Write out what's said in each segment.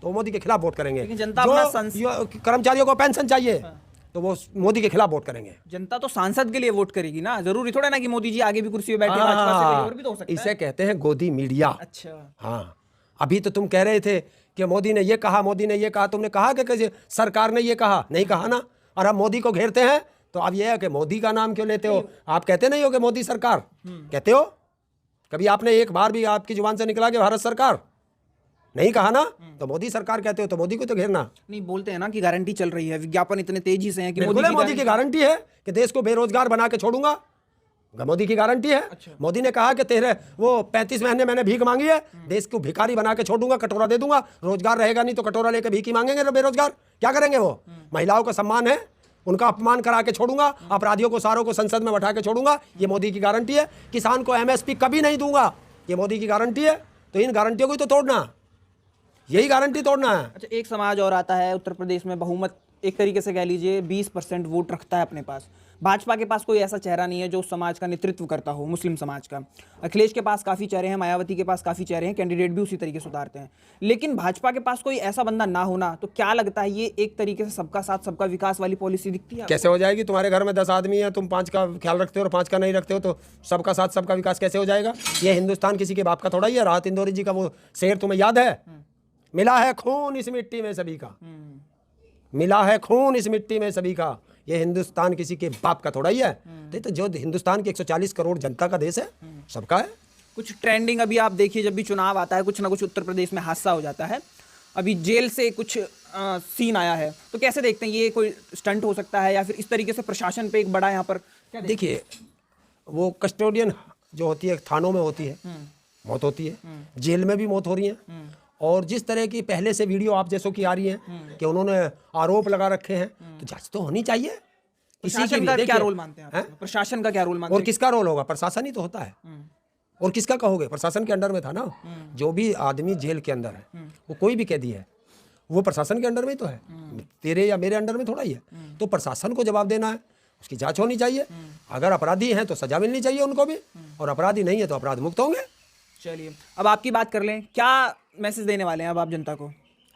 तो वो मोदी के खिलाफ वोट करेंगे। लेकिन जनता अपना कर्मचारियों को पेंशन चाहिए तो वो मोदी के खिलाफ वोट करेंगे। जनता तो सांसद के लिए वोट करेगी ना, जरूरी थोड़ा ना कि मोदी जी आगे भी कुर्सी पे बैठे, भाजपा से कोई और भी तो हो सकता है। इसे कहते हैं गोदी मीडिया। अच्छा, हाँ, अभी तो तुम कह रहे थे कि मोदी ने ये कहा, मोदी ने ये कहा, तुमने कहा कि सरकार ने ये कहा, नहीं कहा ना। और अब मोदी को घेरते हैं तो अब ये है कि मोदी का नाम क्यों लेते हो? आप कहते नहीं हो कि मोदी सरकार कहते हो? कभी आपने एक बार भी आपकी जुबान से निकला कि भारत सरकार? नहीं कहा ना, तो मोदी सरकार कहते हो, तो मोदी को तो घेरना नहीं। बोलते हैं ना कि गारंटी चल रही है, विज्ञापन इतने तेजी से है कि मोदी की गारंटी है कि देश को बेरोजगार बना के छोड़ूंगा। मोदी की गारंटी है। अच्छा। मोदी ने कहा कि तेरे वो 35 महीने मैंने भीख मांगी है, देश को भिखारी बना के छोड़ूंगा, कटोरा दे दूंगा, रोजगार रहेगा नहीं तो कटोरा लेके भीख मांगेंगे तो बेरोजगार क्या करेंगे? वो महिलाओं का सम्मान है, उनका अपमान करा के छोड़ूंगा, अपराधियों को सारों को संसद में बैठा के छोड़ूंगा, ये मोदी की गारंटी है। किसान को MSP कभी नहीं दूंगा, ये मोदी की गारंटी है। तो इन गारंटियों को तो तोड़ना, यही गारंटी तोड़ना है। अच्छा, एक समाज और आता है उत्तर प्रदेश में, बहुमत एक तरीके से कह लीजिए 20% वोट रखता है अपने पास। भाजपा के पास कोई ऐसा चेहरा नहीं है जो उस समाज का नेतृत्व करता हो, मुस्लिम समाज का। अखिलेश के पास काफ़ी चेहरे हैं, मायावती के पास काफ़ी चेहरे हैं, कैंडिडेट भी उसी तरीके से उतारते हैं। लेकिन भाजपा के पास कोई ऐसा बंदा ना होना, तो क्या लगता है ये एक तरीके से सबका साथ सबका विकास वाली पॉलिसी दिखती है? कैसे हो जाएगी? तुम्हारे घर में 10 आदमी है, तुम 5 का ख्याल रखते हो और 5 का नहीं रखते हो, तो सबका साथ सबका विकास कैसे हो जाएगा? ये हिंदुस्तान किसी के बाप का थोड़ा ही है। राहत इंदौरी जी का वो शेर तुम्हें याद है? मिला है खून इस मिट्टी में सभी का, मिला है खून इस मिट्टी में सभी का। ये हिंदुस्तान किसी के बाप का थोड़ा ही है। तो जो हिंदुस्तान की 140 करोड़ जनता का देश है, सबका है। कुछ ट्रेंडिंग अभी आप देखिए, जब भी चुनाव आता है कुछ ना कुछ उत्तर प्रदेश में हादसा हो जाता है। अभी जेल से कुछ सीन आया है, तो कैसे देखते हैं? ये कोई स्टंट हो सकता है या फिर इस तरीके से प्रशासन पे एक बड़ा यहाँ पर देखिए, वो कस्टोडियन जो होती है थानों में होती है, मौत होती है, जेल में भी मौत हो रही है। और जिस तरह की पहले से वीडियो आप जैसों की आ रही हैं कि उन्होंने आरोप लगा रखे हैं, तो जांच तो होनी चाहिए। प्रशासन का क्या रोल मानते हैं आप? प्रशासन का क्या रोल मानते हैं? और किसका रोल होगा? प्रशासन ही तो होता है। और किसका कहोगे? प्रशासन के अंडर में था ना। जो भी आदमी जेल के अंदर है, वो कोई भी कैदी है, वो प्रशासन के अंडर में ही तो है। तेरे या मेरे अंडर में थोड़ा ही है। तो प्रशासन को जवाब देना है, उसकी जांच होनी चाहिए। अगर अपराधी हैं तो सजा मिलनी चाहिए उनको भी, और अपराधी नहीं है तो अपराध मुक्त होंगे। चलिए, अब आपकी बात कर लें। क्या मैसेज देने वाले हैं अब आप जनता को?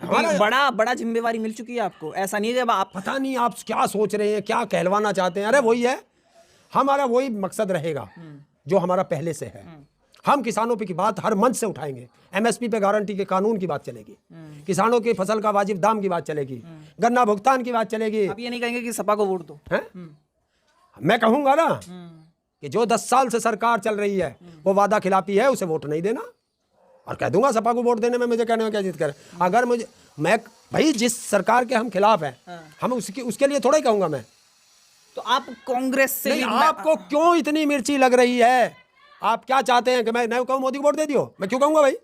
बड़ा जिम्मेवारी मिल चुकी है आपको, ऐसा नहीं है जब आप, पता नहीं आप क्या सोच रहे हैं, क्या कहलवाना चाहते हैं। अरे वही है, हमारा वही मकसद रहेगा जो हमारा पहले से है। हम किसानों पे की बात हर मंच से उठाएंगे। MSP पे गारंटी के कानून की बात चलेगी, किसानों की फसल का वाजिब दाम की बात चलेगी, गन्ना भुगतान की बात चलेगी। आप ये नहीं कहेंगे कि सपा को वोट दो? मैं कहूंगा ना कि जो 10 साल से सरकार चल रही है वो वादा खिलाफी है, उसे वोट नहीं देना। और कह दूंगा सपा को वोट देने में मुझे कहने में क्या जिद कर। अगर मैं भाई जिस सरकार के हम खिलाफ हैं, हम उसके लिए थोड़ा ही कहूंगा मैं। तो आप कांग्रेस से नहीं, आपको क्यों इतनी मिर्ची लग रही है? आप क्या चाहते हैं कि मैं कहूँ मोदी को वोट दे दियो? मैं क्यों कहूंगा भाई?